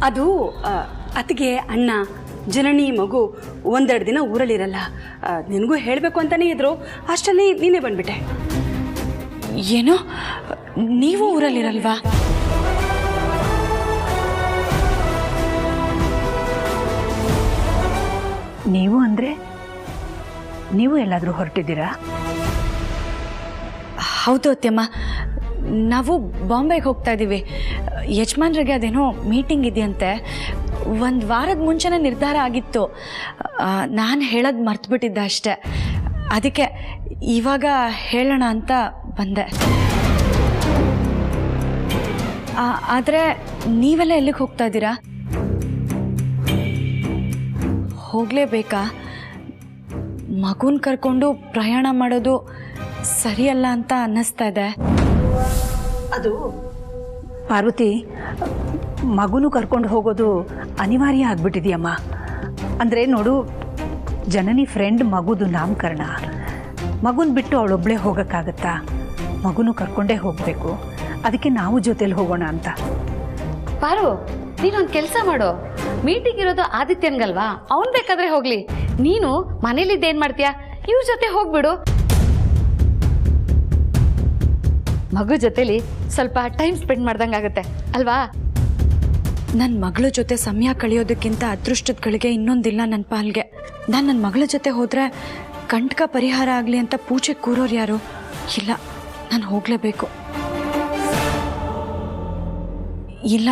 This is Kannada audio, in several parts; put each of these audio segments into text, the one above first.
ಅದು ಅತ್ತಿಗೆ ಅಣ್ಣ ಜನನಿ ಮಗು ಒಂದೆರಡು ದಿನ ಊರಲ್ಲಿರಲ್ಲ. ನಿನಗೂ ಹೇಳಬೇಕು ಅಂತಲೇ ಇದ್ರು, ಅಷ್ಟರಲ್ಲಿ ನೀನೇ ಬಂದ್ಬಿಟ್ಟೆ. ಏನೋ ನೀವು ಊರಲ್ಲಿರಲ್ವಾ? ನೀವು ಅಂದರೆ ನೀವು ಎಲ್ಲಾದರೂ ಹೊರಟಿದ್ದೀರಾ? ಹೌದು ಅತ್ಯಮ್ಮ, ನಾವು ಬಾಂಬೆಗೆ ಹೋಗ್ತಾ ಇದ್ದೀವಿ. ಯಜಮಾನ್ರಿಗೆ ಅದೇನೋ ಮೀಟಿಂಗ್ ಇದೆಯಂತೆ. ಒಂದು ವಾರದ ಮುಂಚೆನೇ ನಿರ್ಧಾರ ಆಗಿತ್ತು. ನಾನು ಹೇಳೋದು ಮರ್ತುಬಿಟ್ಟಿದ್ದೆ ಅಷ್ಟೆ. ಅದಕ್ಕೆ ಇವಾಗ ಹೇಳೋಣ ಅಂತ ಬಂದೆ. ಆದರೆ ನೀವೆಲ್ಲ ಎಲ್ಲಿಗೆ ಹೋಗ್ತಾ ಇದ್ದೀರಾ? ಹೋಗಲೇಬೇಕಾ? ಮಗುನ ಕರ್ಕೊಂಡು ಪ್ರಯಾಣ ಮಾಡೋದು ಸರಿಯಲ್ಲ ಅಂತ ಅನ್ನಿಸ್ತಾ ಇದೆ. ಅದು ಪಾರ್ವತಿ, ಮಗುನು ಕರ್ಕೊಂಡು ಹೋಗೋದು ಅನಿವಾರ್ಯ ಆಗ್ಬಿಟ್ಟಿದೆಯಮ್ಮ. ಅಂದರೆ ನೋಡು, ಜನನಿ ಫ್ರೆಂಡ್ ಮಗುದು ನಾಮಕರಣ. ಮಗುನ ಬಿಟ್ಟು ಅವಳೊಬ್ಬಳೇ ಹೋಗೋಕ್ಕಾಗತ್ತಾ? ಮಗುನು ಕರ್ಕೊಂಡೇ ಹೋಗಬೇಕು. ಅದಕ್ಕೆ ನಾವು ಜೊತೆಲಿ ಹೋಗೋಣ ಅಂತ. ಪಾರು, ನೀನೊಂದು ಕೆಲಸ ಮಾಡು. ಮೀಟಿಂಗ್ ಇರೋದು ಆದಿತ್ಯನ್ಗಲ್ವಾ, ಅವನ್ ಬೇಕಾದ್ರೆ ಹೋಗ್ಲಿ. ನೀನು ಮನೇಲಿದ್ದೇನ್ ಮಾಡ್ತೀಯಾ? ಇವ್ರ ಜೊತೆ ಹೋಗ್ಬಿಡು. ಮಗು ಜೊತೆಲಿ ಸ್ವಲ್ಪ ಟೈಮ್ ಸ್ಪೆಂಡ್ ಮಾಡ್ದಂಗಾಗತ್ತೆ ಅಲ್ವಾ? ನನ್ನ ಮಗಳ ಜೊತೆ ಸಮಯ ಕಳೆಯೋದಕ್ಕಿಂತ ಅದೃಷ್ಟದ ಗಳಿಗೆ ಇನ್ನೊಂದಿಲ್ಲ ನನ್ನ ಪಾಲ್ಗೆ. ನಾನು ನನ್ನ ಮಗಳ ಜೊತೆ ಹೋದರೆ ಕಂಟಕ ಪರಿಹಾರ ಆಗಲಿ ಅಂತ ಪೂಜೆ ಕೂರೋರು ಯಾರು? ಇಲ್ಲ, ನಾನು ಹೋಗಲೇಬೇಕು. ಇಲ್ಲ,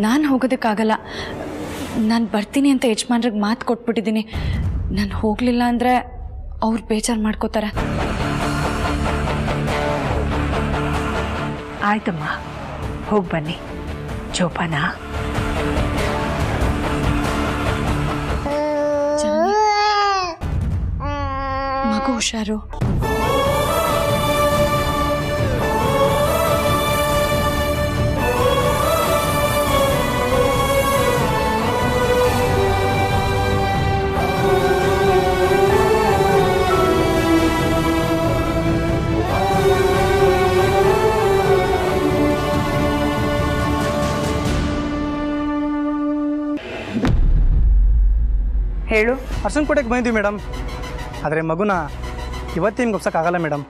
ನಾನು ಹೋಗೋದಕ್ಕಾಗಲ್ಲ. ನಾನು ಬರ್ತೀನಿ ಅಂತ ಯಜಮಾನ್ರಿಗೆ ಮಾತು ಕೊಟ್ಬಿಟ್ಟಿದ್ದೀನಿ. ನಾನು ಹೋಗಲಿಲ್ಲ ಅಂದರೆ ಅವ್ರು ಬೇಜಾರು ಮಾಡ್ಕೋತಾರೆ. ಆಯ್ತಮ್ಮ, ಹೋಗಿ ಬನ್ನಿ. ಜೋಪಾನ. ಮಗು ಹುಷಾರು. ಹೇಳು. ಅರ್ಶನಕೋಟೆಗೆ ಬಂದಿದ್ದೀವಿ ಮೇಡಮ್. ಆದರೆ ಮಗುನ ಇವತ್ತೇ ನಿಮ್ಗೆ ಒಪ್ಸೋಕ್ಕಾಗಲ್ಲ ಮೇಡಮ್.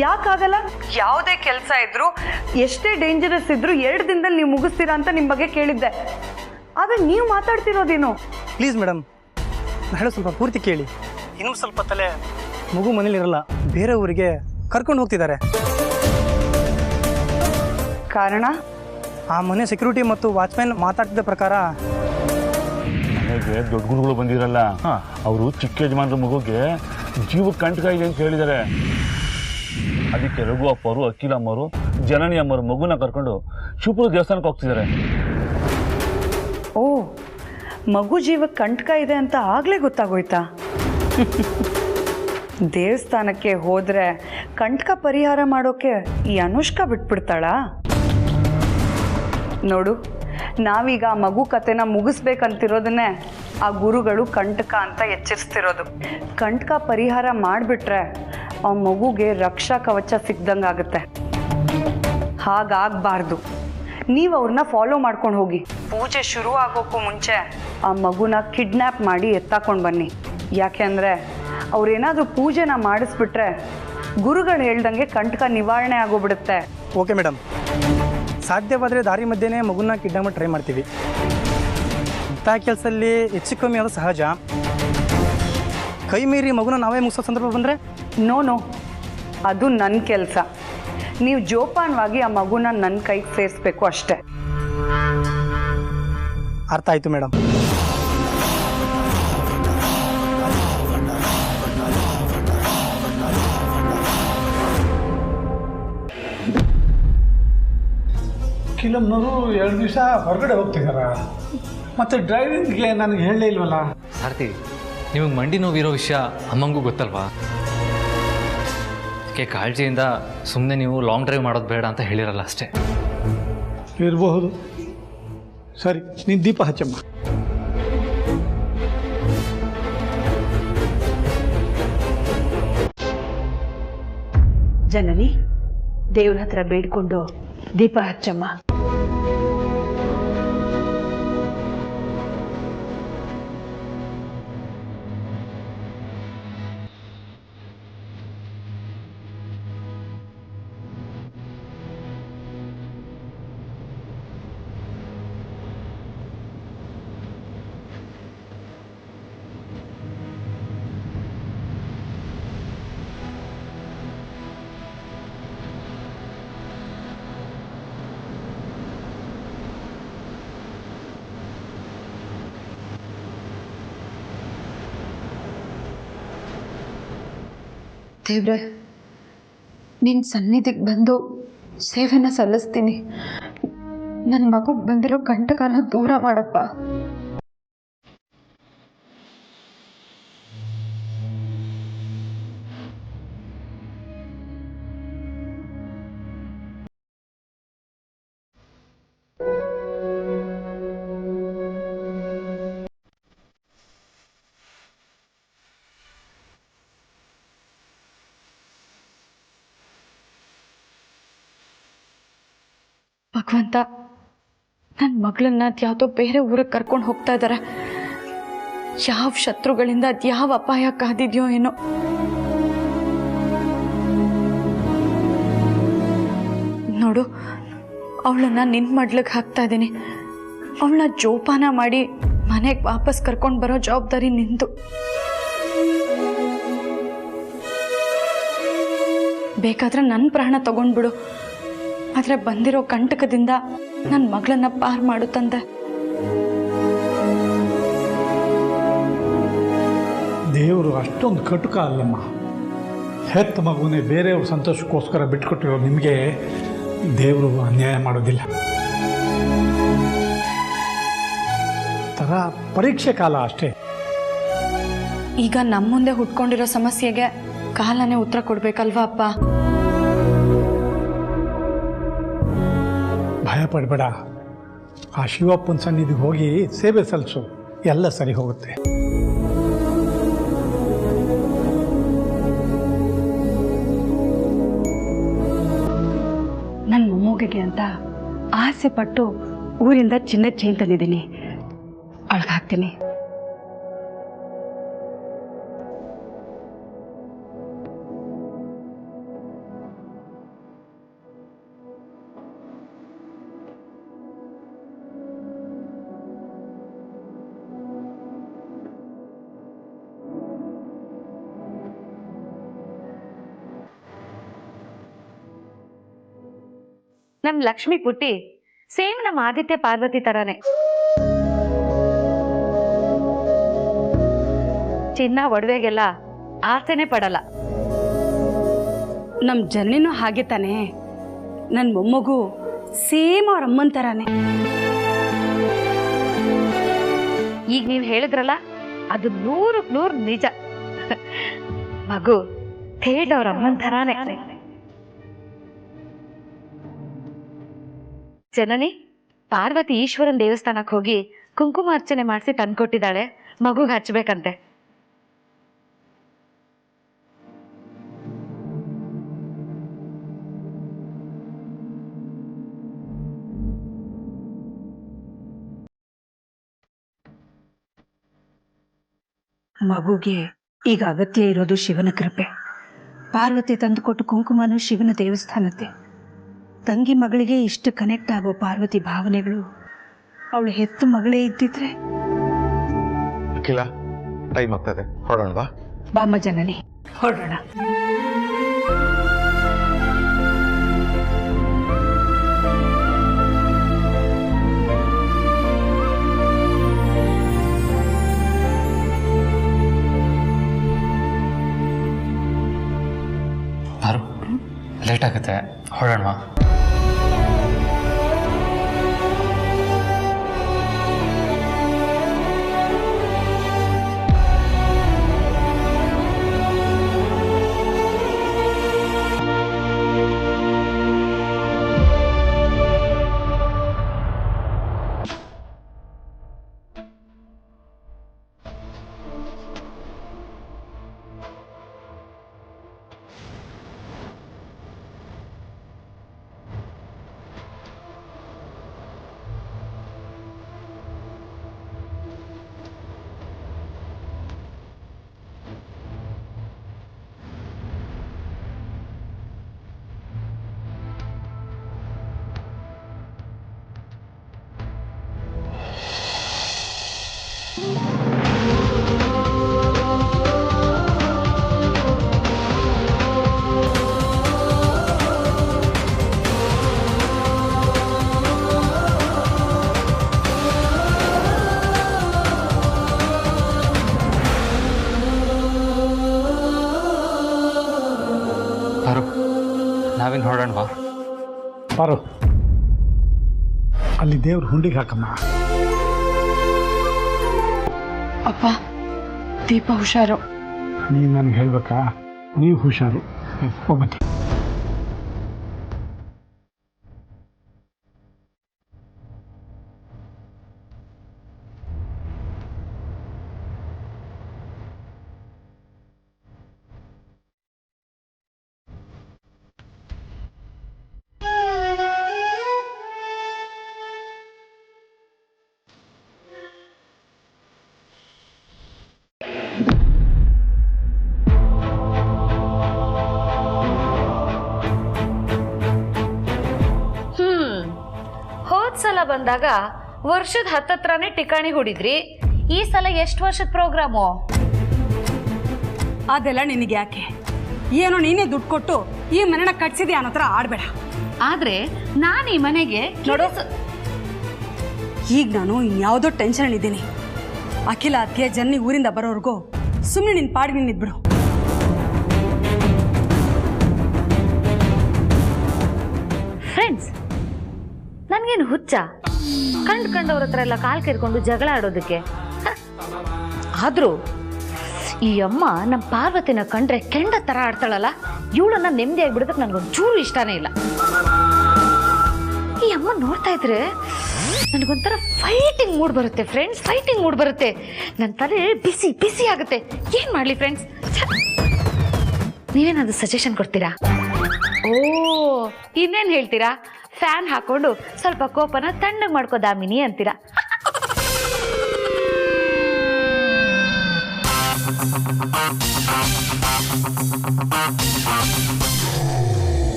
ಯಾಕಾಗಲ್ಲ? ಯಾವುದೇ ಕೆಲಸ ಇದ್ರು, ಎಷ್ಟೇ ಡೇಂಜರಸ್ ಇದ್ರು 2 ದಿನದಲ್ಲಿ ನೀವು ಮುಗಿಸ್ತೀರಾ ಅಂತ ನಿಮ್ಮ ಬಗ್ಗೆ ಕೇಳಿದ್ದೆ. ಆದರೆ ನೀವು ಮಾತಾಡ್ತಿರೋದೇನು? ಪ್ಲೀಸ್ ಮೇಡಮ್, ನಾನು ಹೇಳೋ ಸ್ವಲ್ಪ ಪೂರ್ತಿ ಕೇಳಿ. ಇನ್ನೂ ಸ್ವಲ್ಪ ತಲೆ ಮಗು ಮನೇಲಿರಲ್ಲ, ಬೇರೆ ಊರಿಗೆ ಕರ್ಕೊಂಡು ಹೋಗ್ತಿದ್ದಾರೆ. ಕಾರಣ? ಆ ಮನೆ ಸೆಕ್ಯೂರಿಟಿ ಮತ್ತು ವಾಚ್ಮ್ಯಾನ್ ಮಾತಾಡ್ತಿದ್ದ ಪ್ರಕಾರ ಮನೆಗೆ ದೊಡ್ಡ ಗುರುಗಳು ಬಂದಿರಲ್ಲ, ಅವರು ಚಿಕ್ಕ ಯಜಮಾನ್ರ ಮಗುಗೆ ಜೀವಕ್ಕೆ ಕಂಟಕ ಇದೆ ಅಂತ ಹೇಳಿದ್ದಾರೆ. ಅದಕ್ಕೆ ರಘು ಅಪ್ಪವರು, ಅಖಿಲ ಅಮ್ಮರು, ಜನನಿ ಅಮ್ಮರು ಮಗುನ ಕರ್ಕೊಂಡು ಶಿವಪುರ ದೇವಸ್ಥಾನಕ್ಕೆ ಹೋಗ್ತಿದ್ದಾರೆ. ಓ, ಮಗು ಜೀವಕ್ಕೆ ಕಂಟಕ ಇದೆ ಅಂತ ಆಗಲೇ ಗೊತ್ತಾಗೋಯ್ತಾ? ದೇವಸ್ಥಾನಕ್ಕೆ ಹೋದರೆ ಕಂಟಕ ಪರಿಹಾರ ಮಾಡೋಕೆ ಈ ಅನುಷ್ಕಾ ಬಿಟ್ಬಿಡ್ತಾಳಾ? ನೋಡು, ನಾವೀಗ ಆ ಮಗು ಕತೆನ ಮುಗಿಸ್ಬೇಕಂತಿರೋದನ್ನೇ ಆ ಗುರುಗಳು ಕಂಟಕ ಅಂತ ಎಚ್ಚರಿಸ್ತಿರೋದು. ಕಂಟಕ ಪರಿಹಾರ ಮಾಡಿಬಿಟ್ರೆ ಆ ಮಗುಗೆ ರಕ್ಷಾ ಕವಚ ಸಿಕ್ದಂಗಾಗುತ್ತೆ. ಹಾಗಾಗಬಾರ್ದು. ನೀವು ಅವ್ರನ್ನ ಫಾಲೋ ಮಾಡ್ಕೊಂಡು ಹೋಗಿ. ಪೂಜೆ ಶುರು ಆಗೋಕ್ಕೂ ಮುಂಚೆ ಆ ಮಗುನ ಕಿಡ್ನ್ಯಾಪ್ ಮಾಡಿ ಎತ್ತಾಕೊಂಡು ಬನ್ನಿ. ಯಾಕೆ ಅಂದರೆ ಅವ್ರೇನಾದರೂ ಪೂಜೆನ ಮಾಡಿಸ್ಬಿಟ್ರೆ ಗುರುಗಳು ಹೇಳ್ದಂಗೆ ಕಂಟಕ ನಿವಾರಣೆ ಆಗೋಗ್ಬಿಡುತ್ತೆ. ಓಕೆ ಮೇಡಮ್, ಸಾಧ್ಯವಾದರೆ ದಾರಿ ಮಧ್ಯೆನೇ ಮಗುನ ಕಿಡ್ನಾಪ್ ಮಾಡಿ ಟ್ರೈ ಮಾಡ್ತೀವಿ. ಇಂಥ ಕೆಲಸದಲ್ಲಿ ಹೆಚ್ಚು ಕಮ್ಮಿ ಅದು ಸಹಜ. ಕೈ ಮೀರಿ ಮಗುನ ನಾವೇ ಮುಗಿಸೋ ಸಂದರ್ಭ ಬಂದರೆ? ನೋ, ಅದು ನನ್ನ ಕೆಲಸ. ನೀವು ಜೋಪಾನವಾಗಿ ಆ ಮಗುನ ನನ್ನ ಕೈಗೆ ಸೇರಿಸ್ಬೇಕು ಅಷ್ಟೆ. ಅರ್ಥ ಆಯಿತು ಮೇಡಮ್. ಕೆಲವೊಬ್ಬರು 2 ದಿವಸ ಹೊರಗಡೆ ಹೋಗ್ತಿದಾರ, ಮತ್ತು ಡ್ರೈವಿಂಗ್ಗೆ ನನಗೆ ಹೇಳಲೇ ಇಲ್ವಲ್ಲ. ಸಾರ್ಥಿ, ನಿಮಗೆ ಮಂಡಿ ನೋವಿರೋ ವಿಷಯ ಅಮ್ಮಂಗೂ ಗೊತ್ತಲ್ವಾ? ಅದಕ್ಕೆ ಕಾಳಜಿಯಿಂದ ಸುಮ್ಮನೆ ನೀವು ಲಾಂಗ್ ಡ್ರೈವ್ ಮಾಡೋದು ಬೇಡ ಅಂತ ಹೇಳಿರಲ್ಲ ಅಷ್ಟೇ. ಇರಬಹುದು. ಸರಿ, ನೀನು ದೀಪ ಹಚ್ಚಮ್ಮ. ಜನನಿ, ದೇವ್ರ ಹತ್ರ ಬೇಡ್ಕೊಂಡು ದೀಪ ಹಚ್ಚಮ್ಮ. ದೇವ್ರೆ, ನಿನ್ನ ಸನ್ನಿಧಿಗೆ ಬಂದು ಸೇವೆನ ಸಲ್ಲಿಸ್ತೀನಿ. ನನ್ನ ಮಗುಗೆ ಬಂದಿರೋ ಗಂಟಗಾಲ ದೂರ ಮಾಡಪ್ಪ. ಭಗವಂತ, ನನ್ನ ಮಗಳನ್ನ ಯಾವುದೋ ಬೇರೆ ಊರಿಗೆ ಕರ್ಕೊಂಡು ಹೋಗ್ತಾ ಇದ್ದಾರೆ. ಯಾವ ಶತ್ರುಗಳಿಂದ ಯಾವ ಅಪಾಯ ಕಾದಿದೆಯೋ ಏನೋ. ನೋಡು, ಅವಳನ್ನ ನಿನ್ನ ಮಡ್ಲಿಗೆ ಹಾಕ್ತಾ ಇದ್ದೀನಿ. ಅವಳನ್ನ ಜೋಪಾನ ಮಾಡಿ ಮನೆಗೆ ವಾಪಸ್ ಕರ್ಕೊಂಡು ಬರೋ ಜವಾಬ್ದಾರಿ ನಿಂದು. ಬೇಕಾದ್ರೆ ನನ್ನ ಪ್ರಾಣ ತಗೊಂಡ್ಬಿಡು, ಆದರೆ ಬಂದಿರೋ ಕಂಟಕದಿಂದ ನನ್ನ ಮಗಳನ್ನ ಪಾರು ಮಾಡು ತಂದೆ. ದೇವರು ಅಷ್ಟೊಂದು ಕಟುಕ ಅಲ್ಲಮ್ಮ. ಹೆತ್ತ ಮಗುನೇ ಬೇರೆಯವ್ರ ಸಂತೋಷಕ್ಕೋಸ್ಕರ ಬಿಟ್ಕೊಟ್ಟಿರೋ ನಿಮಗೆ ದೇವರು ಅನ್ಯಾಯ ಮಾಡೋದಿಲ್ಲ. ಥರ ಪರೀಕ್ಷೆ ಕಾಲ ಅಷ್ಟೇ. ಈಗ ನಮ್ಮ ಮುಂದೆ ಹುಟ್ಕೊಂಡಿರೋ ಸಮಸ್ಯೆಗೆ ಕಾಲನೇ ಉತ್ತರ ಕೊಡ್ಬೇಕಲ್ವಾ ಅಪ್ಪ? ಭಯ ಪಡಬೇಡ. ಆ ಶಿವಪ್ಪನ ಸನ್ನಿಧಿಗೆ ಹೋಗಿ ಸೇವೆ ಸಲ್ಲಿಸು, ಎಲ್ಲ ಸರಿ ಹೋಗುತ್ತೆ. ನನ್ನ ಮೊಮ್ಮಗಿಗೆ ಅಂತ ಆಸೆ ಪಟ್ಟು ಊರಿಂದ ಚಿನ್ನದ ಚೈನ್ ತಂದಿದ್ದೀನಿ, ಅಳ್ಗೆ ಹಾಕ್ತೀನಿ. ನಮ್ ಲಕ್ಷ್ಮಿ ಪುಟ್ಟಿ ಸೇಮ್ ನಮ್ಮ ಆದಿತ್ಯ ಪಾರ್ವತಿ ತರಾನೇ. ಚಿನ್ನ ಒಡವೆಗೆಲ್ಲ ಆಸೆನೆ ಪಡಲ್ಲ. ನಮ್ಮ ಜನ್ನಿನೂ ಹಾಗೆ ತಾನೆ. ನನ್ನ ಮೊಮ್ಮಗು ಸೇಮ್ ಅವ್ರ ಅಮ್ಮನ ಥರಾನೇ. ಈಗ ನೀವು ಹೇಳಿದ್ರಲ್ಲ, ಅದು 100% ನಿಜ. ಮಗು ಹೇಳವ್ರ ಅಮ್ಮನ ಥರಾನೇ. ಜನನಿ, ಪಾರ್ವತಿ ಈಶ್ವರನ್ ದೇವಸ್ಥಾನಕ್ಕೆ ಹೋಗಿ ಕುಂಕುಮ ಅರ್ಚನೆ ಮಾಡಿಸಿ ತಂದ್ಕೊಟ್ಟಿದ್ದಾಳೆ. ಮಗುಗೆ ಹಚ್ಬೇಕಂತೆ. ಮಗುಗೆ ಈಗ ಅಗತ್ಯ ಇರೋದು ಶಿವನ ಕೃಪೆ. ಪಾರ್ವತಿ ತಂದುಕೊಟ್ಟು ಕುಂಕುಮನು ಶಿವನ ದೇವಸ್ಥಾನದ್ದೇ. ತಂಗಿ ಮಗಳಿಗೆ ಇಷ್ಟು ಕನೆಕ್ಟ್ ಆಗೋ ಪಾರ್ವತಿ ಭಾವನೆಗಳು ಅವಳು ಹೆತ್ತು ಮಗಳೇ ಇದ್ದಿದ್ರೆ. ಅಖಿಲ, ಟೈಮ್ ಆಗ್ತದೆ, ಹೊರಡೋಣವಾ? ಬಾಮ್ಮ ಜನನಿ, ಹೊರಡೋಣ. ಪಾರು, ಲೇಟ್ ಆಗುತ್ತೆ, ಹೊರಡೋಣವಾ? ಪಾರು ನಾವೇನು ಹೊರಡೋಣವಾ? ಪಾರು, ಅಲ್ಲಿ ದೇವ್ರ ಹುಂಡಿಗೆ ಹಾಕಮ್ಮ. ಅಪ್ಪ, ದೀಪ ಹುಷಾರು. ನೀನು ನನಗೆ ಹೇಳ್ಬೇಕಾ? ನೀವು ಹುಷಾರು. ಹೋಗ್ಬತ್ತಿ. ಸಲ ಬಂದಾಗ ವರ್ಷದ ಹತ್ತತ್ರನೇ ಟಿಕಾಣಿ ಹೊಡಿದ್ರಿ. ಈ ಸಲ ಎಷ್ಟು ವರ್ಷದ ಪ್ರೋಗ್ರಾಮು? ಅದೆಲ್ಲ ನಿನಗೆ ಯಾಕೆ? ಏನೋ ನೀನೇ ದುಡ್ಡು ಕೊಟ್ಟು ಈ ಮನೆನ ಕಟ್ಸಿದ್ಯಾ ಅನ್ನೋ ಥರ ಆಡ್ಬೇಡ. ಆದ್ರೆ ನಾನು ಈ ಮನೆಗೆ ನೋಡು, ಈಗ ನಾನು ಇನ್ಯಾವುದೋ ಟೆನ್ಷನ್ ಇದ್ದೀನಿ. ಅಖಿಲ ಅತ್ತಿಗೆ ಜನ್ನಿ ಊರಿಂದ ಬರೋರ್ಗೂ ಸುಮ್ಮನೆ ನಿನ್ನ ಪಾಡಿಗೆ ನಿನ್ನಿದ್ಬಿಡು. ಫ್ರೆಂಡ್ಸ್, ನನ್ಗೇನು ಹುಚ್ಚ? ಕಂಡವ್ರ ಹತ್ರ ಎಲ್ಲ ಕಾಲ್ ಕೆರ್ಕೊಂಡು ಜಗಳ ಆಡೋದಕ್ಕೆ? ಆದ್ರೂ ಈ ಅಮ್ಮ ನಮ್ಮ ಪಾರ್ವತಿನ ಕಂಡ್ರೆ ಕೆಂಡ ತರ ಆಡ್ತಾಳಲ್ಲ, ಇವಳನ್ನ ನೆಮ್ಮದಿ ಆಗ್ಬಿಡೋದಕ್ಕೆ ನನ್ಗೊಂದು ಚೂರು ಇಷ್ಟನೇ ಇಲ್ಲ. ಈ ಅಮ್ಮ ನೋಡ್ತಾ ಇದ್ರೆ ನನಗೊಂಥರ ಫೈಟಿಂಗ್ ಮೂಡ್ ಬರುತ್ತೆ ಫ್ರೆಂಡ್ಸ್, ಫೈಟಿಂಗ್ ಮೂಡ್ ಬರುತ್ತೆ. ನನ್ನ ತಲೆ ಬಿಸಿ ಬಿಸಿ ಆಗುತ್ತೆ. ಏನ್ ಮಾಡ್ಲಿ ಫ್ರೆಂಡ್ಸ್? ನೀವೇನಾದ್ರು ಸಜೆಷನ್ ಕೊಡ್ತೀರಾ? ಓ, ಇನ್ನೇನ್ ಹೇಳ್ತೀರಾ? ಫ್ಯಾನ್ ಹಾಕೊಂಡು ಸ್ವಲ್ಪ ಕೋಪನ ತಣ್ಣಗೆ ಮಾಡ್ಕೋ ದಾಮಿನಿ ಅಂತೀರಾ?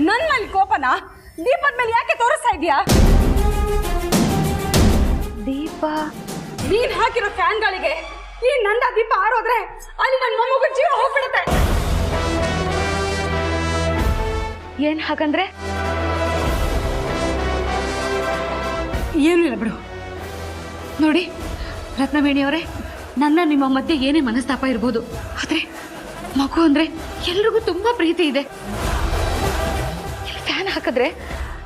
ನನ್ನ ಮೇಲೆ ಕೋಪನ ದೀಪದ ಮೇಲೆ ಯಾಕೆ ತೋರಿಸ್ತಾ ಇದೀಯಾ? ದೀಪ ನೀನ್ ಹಾಕಿರೋ ಫ್ಯಾನ್ಗಳಿಗೆ ಈ ನಂದ ದೀಪ ಆರೋದ್ರೆ ಅಲ್ಲಿ ನನ್ನ ಮೊಮ್ಮಗ ಜೀವ ಹೋಗ್ಬಿಡುತ್ತೆ. ಏನ್ ಹಾಗಂದ್ರೆ? ಏನು ಇಲ್ಲ ಬಿಡು. ನೋಡಿ ರತ್ನವೇಣಿಯವರೇ, ನನ್ನ ನಿಮ್ಮ ಮಧ್ಯೆ ಏನೇ ಮನಸ್ತಾಪ ಇರ್ಬೋದು, ಆದ್ರೆ ಮಗು ಅಂದ್ರೆ ಎಲ್ರಿಗೂ ತುಂಬಾ ಪ್ರೀತಿ ಇದೆ. ಫ್ಯಾನ್ ಹಾಕಿದ್ರೆ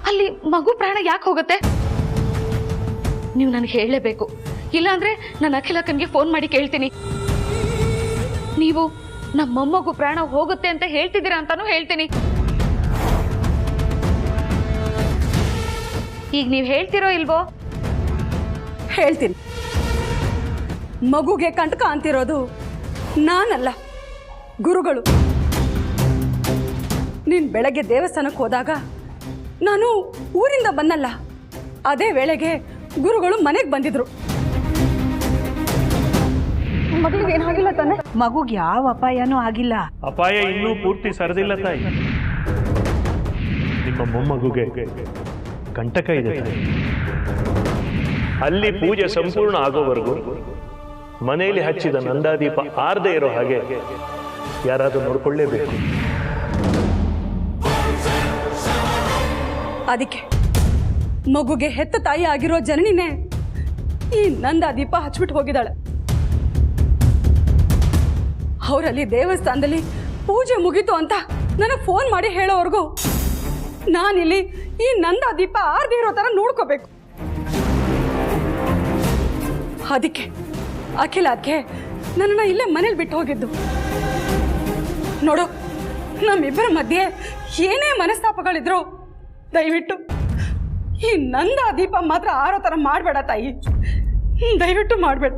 ಅಲ್ಲಿ ಮಗು ಪ್ರಾಣ ಯಾಕೆ ಹೋಗುತ್ತೆ? ನೀವು ನನಗೆ ಹೇಳಲೇಬೇಕು. ಇಲ್ಲಾಂದ್ರೆ ನಾನು ಅಖಿಲಕ್ಕನಿಗೆ ಫೋನ್ ಮಾಡಿ ಕೇಳ್ತೀನಿ. ನೀವು ನಮ್ಮ ಮೊಮ್ಮಗು ಪ್ರಾಣ ಹೋಗುತ್ತೆ ಅಂತ ಹೇಳ್ತಿದ್ದೀರಾ ಅಂತಾನೂ ಹೇಳ್ತೀನಿ. ಈಗ ನೀವು ಹೇಳ್ತಿರೋ ಇಲ್ವೋ? ಹೇಳ್ತೀನಿ. ಮಗುಗೆ ಕಂಟಕ ಅಂತಿರೋದು ನಾನಲ್ಲ, ಗುರುಗಳು. ನೀನ್ ಬೆಳಗ್ಗೆ ದೇವಸ್ಥಾನಕ್ಕೆ ಹೋದಾಗ ನಾನು ಊರಿಂದ ಬಂದಲ್ಲ, ಅದೇ ವೇಳೆಗೆ ಗುರುಗಳು ಮನೆಗೆ ಬಂದಿದ್ರು. ಮಗುಗೆ ಏನಾಗಿಲ್ಲ ತಾನೆ? ಮಗುಗೆ ಯಾವ ಅಪಾಯನೂ ಆಗಿಲ್ಲ. ಅಪಾಯ ಇನ್ನೂ ಪೂರ್ತಿ ಸರಿದಿಲ್ಲ ತಾಯಿ. ನಿಮ್ಮ ಮೊಮ್ಮಗುಗೆ ಕಂಟಕ ಇದೆ ತಾಯಿ. ಅಲ್ಲಿ ಪೂಜೆ ಸಂಪೂರ್ಣ ಆಗೋವರೆಗೂ ಮನೆಯಲ್ಲಿ ಹಚ್ಚಿದ ನಂದಾದೀಪ ಆರದೇ ಇರೋ ಹಾಗೆ ಯಾರಾದರೂ ನೋಡ್ಕೊಳ್ಳೇಬೇಕು. ಅದಕ್ಕೆ ಮಗುಗೆ ಹೆತ್ತ ತಾಯಿ ಆಗಿರೋ ಜನನಿನೇ ಈ ನಂದಾದೀಪ ಹಚ್ಬಿಟ್ಟು ಹೋಗಿದ್ದಾಳೆ. ಅವರಲ್ಲಿ ದೇವಸ್ಥಾನದಲ್ಲಿ ಪೂಜೆ ಮುಗೀತು ಅಂತ ನನಗೆ ಫೋನ್ ಮಾಡಿ ಹೇಳೋವರೆಗೂ ನಾನಿಲ್ಲಿ ಈ ನಂದಾದೀಪ ಆರದೇ ಇರೋ ಥರ ನೋಡ್ಕೋಬೇಕು. ಅದಕ್ಕೆ ಅಖಿಲಾದ್ಗೆ ನನ್ನನ್ನು ಇಲ್ಲೇ ಮನೇಲಿ ಬಿಟ್ಟು ಹೋಗಿದ್ದು. ನೋಡು, ನಮ್ಮಿಬ್ಬರ ಮಧ್ಯೆ ಏನೇ ಮನಸ್ತಾಪಗಳಿದ್ರು ದಯವಿಟ್ಟು ಈ ನಂದಾದೀಪ ಮಾತ್ರ ಆರೋ ಥರ ಮಾಡಬೇಡ ತಾಯಿ, ದಯವಿಟ್ಟು ಮಾಡಬೇಡ.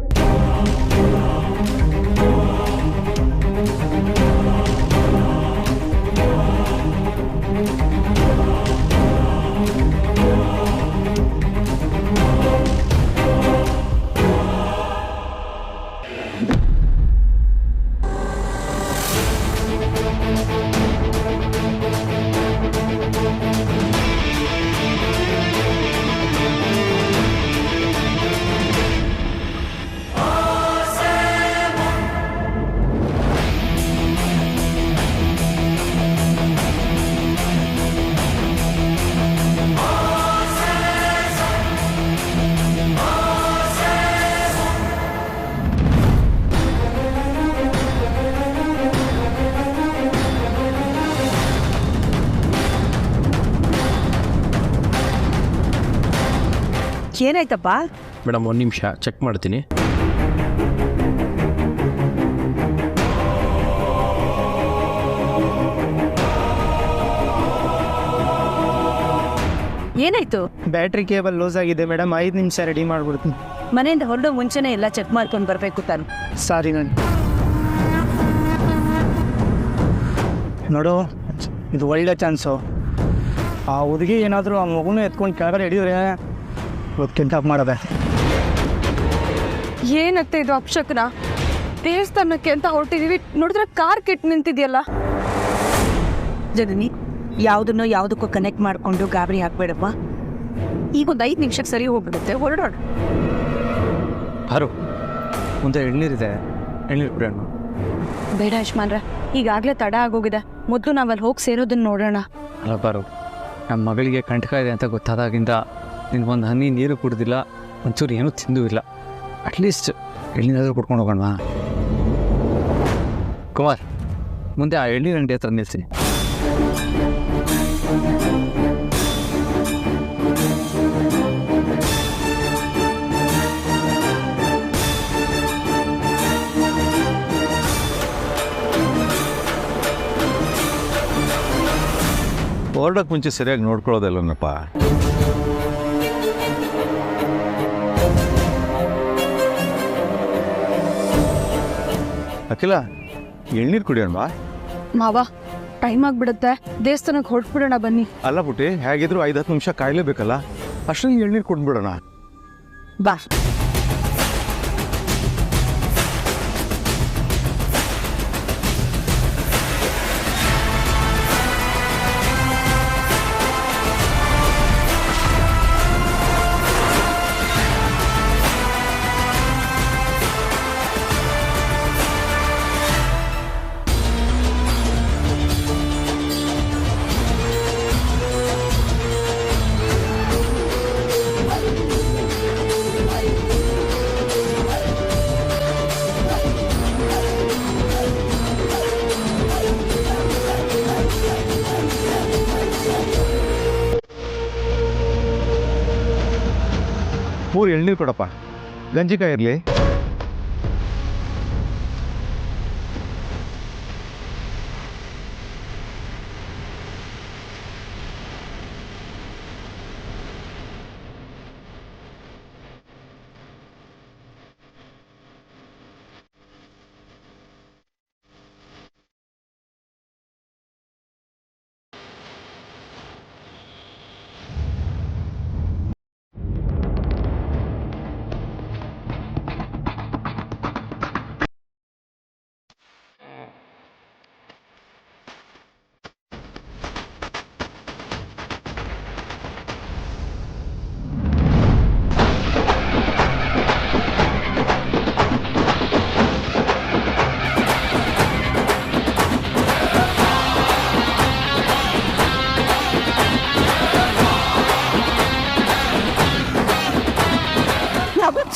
ಏನಾಯ್ತಪ್ಪ? ಮೇಡಮ್ 1 ನಿಮಿಷ ಚೆಕ್ ಮಾಡ್ತೀನಿ. ಏನಾಯ್ತು? ಬ್ಯಾಟ್ರಿ ಕೇಬಲ್ ಲೂಸ್ ಆಗಿದೆ ಮೇಡಮ್, 5 ನಿಮಿಷ ರೆಡಿ ಮಾಡ್ಬಿಡ್ತೀನಿ. ಮನೆಯಿಂದ ಹೊರಡೋ ಮುಂಚೆನೇ ಎಲ್ಲ ಚೆಕ್ ಮಾಡ್ಕೊಂಡು ಬರಬೇಕು ತಾನು. ಸಾರಿ ನಾನು ನೋಡು, ಇದು ಒಳ್ಳೆ ಚಾನ್ಸು. ಆ ಹುಡುಗಿ ಏನಾದರೂ ಆ ಮಗುನ ಎತ್ಕೊಂಡು ಕೆಳಗಡೆ ಹಿಡಿದ್ರೆ ಕಿಡ್ನಾಪ್ ಮಾಡೋದೆ. ಏನತ್ತೆ ಇದು ಅಪ್ಶಕನ? ದೇವಸ್ಥಾನಕ್ಕೆ ಅಂತ ಹೊರಟಿದೀವಿ, ನೋಡಿದ್ರೆ ಕಾರ್ ಕೆಟ್ಟು ನಿಂತಿದೆಯಲ್ಲ. ಜನನಿ, ಯಾವುದನ್ನೋ ಯಾವುದಕ್ಕೂ ಕನೆಕ್ಟ್ ಮಾಡಿಕೊಂಡು ಗಾಬರಿ ಹಾಕ್ಬೇಡಪ್ಪ. ಈಗ ಒಂದು 5 ನಿಮಿಷಕ್ಕೆ ಸರಿ ಹೋಗ್ಬಿಡುತ್ತೆ, ಹೊರಡೋಣ. ಹಾರು, ಮುಂದೆ ಎಳ್ನೀರಿದೆ, ಎಳ್ನೀರು ಕುಡಿಯೋಣ. ಬೇಡ ಯಜಮಾನ್ರೆ, ಈಗಾಗಲೇ ತಡ ಆಗೋಗಿದೆ. ಮೊದಲು ನಾವಲ್ಲಿ ಹೋಗಿ ಸೇರೋದನ್ನ ನೋಡೋಣ. ಅಲ್ಲ ಬಾರು, ನಮ್ಮ ಮಗಳಿಗೆ ಕಂಟಕ ಇದೆ ಅಂತ ಗೊತ್ತಾದಾಗಿಂದ ನಿನ್ಗೊಂದು ಹನಿ ನೀರು ಕುಡ್ದಿಲ್ಲ, ಒಂಚೂರು ಏನೂ ತಿಂದೂ ಇಲ್ಲ. ಅಟ್ಲೀಸ್ಟ್ ಎಳ್ನೀರಾದರೂ ಕುಡ್ಕೊಂಡು ಹೋಗೋಣ. ಕುಮಾರ್, ಮುಂದೆ ಆ ಎಳ್ನೀರು ಅಂಗಡಿ ಹತ್ರ ನಿಲ್ಲಿಸಿ. ಹೊರಡಕ್ಕೆ ಮುಂಚೆ ಸರಿಯಾಗಿ ನೋಡ್ಕೊಳ್ಳೋದಲ್ಲನಪ್ಪ. ಅಖಿಲ, ಎಳ್ನೀರು ಕುಡಿಯೋಣ. ಮಾವ, ಟೈಮ್ ಆಗಿಬಿಡುತ್ತೆ, ದೇವಸ್ಥಾನಕ್ಕೆ ಹೊರಟ್ಬಿಡೋಣ ಬನ್ನಿ. ಅಲ್ಲ ಪುಟ್ಟಿ, ಹೇಗಿದ್ರು 5-10 ನಿಮಿಷ ಕಾಯಲೇಬೇಕಲ್ಲ, ಅಷ್ಟೊಂದು ಎಳ್ನೀರು ಕುಡ್ಬಿಡೋಣ. ಬಾ. ಮೂರು ಎಳ್ನೀರು ಕೊಡಪ್ಪ, ಗಂಜಿಕಾಯಿ ಇರಲಿ.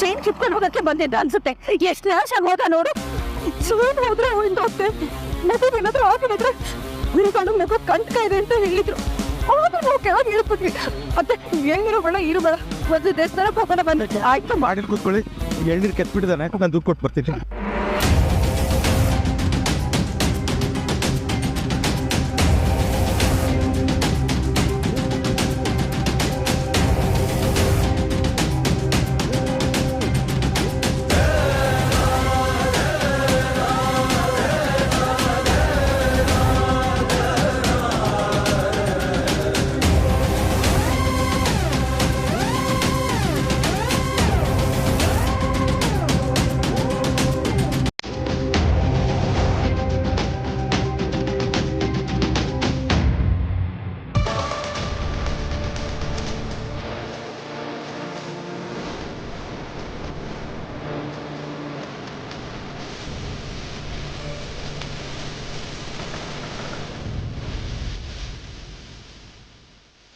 ಟ್ರೈನ್ ಕಿತ್ಕೊಂಡು ಹೋಗಕ್ಕೆ ಬಂದಿದ್ದ ಅನ್ಸುತ್ತೆ. ಎಷ್ಟು ನಿರಾಶ ಹೋದ ನೋಡು. ಸುಮ್ಮನೆ ಹೋದ್ರೆ ಹೋಗುತ್ತೆ. ಮಗುವೇನಾದ್ರೂ ಆಗಿದ್ರೆ ಗುರುಗಳು ಮಗು ಕಂಟಕ ಇದೆ ಅಂತ ಹೇಳಿದ್ರು. ಆದ್ರೂ ನಾವು ಕೆಳಗೆ ಇಳ್ಬಿಟ್ವಿ. ಮತ್ತೆ ಹೆಂಗಿರೋ ಬೇಡ ಇರು ಬೇಡ, ಒಂದು ದೇವಸ್ಥಾನಕ್ಕೆ ಹೋಗೋಣ ಬಂದ. ಆಯ್ತು, ಮಾಡಿ ಕೂತ್ಕೊಳ್ಳಿ. ಎಳ್ನೀರು ಕೆತ್ಬಿಟ್ಟಿದ್ದಾನೆ, ನಾನು ದುಡ್ಡು ಕೊಟ್ಟು ಬರ್ತೀನಿ.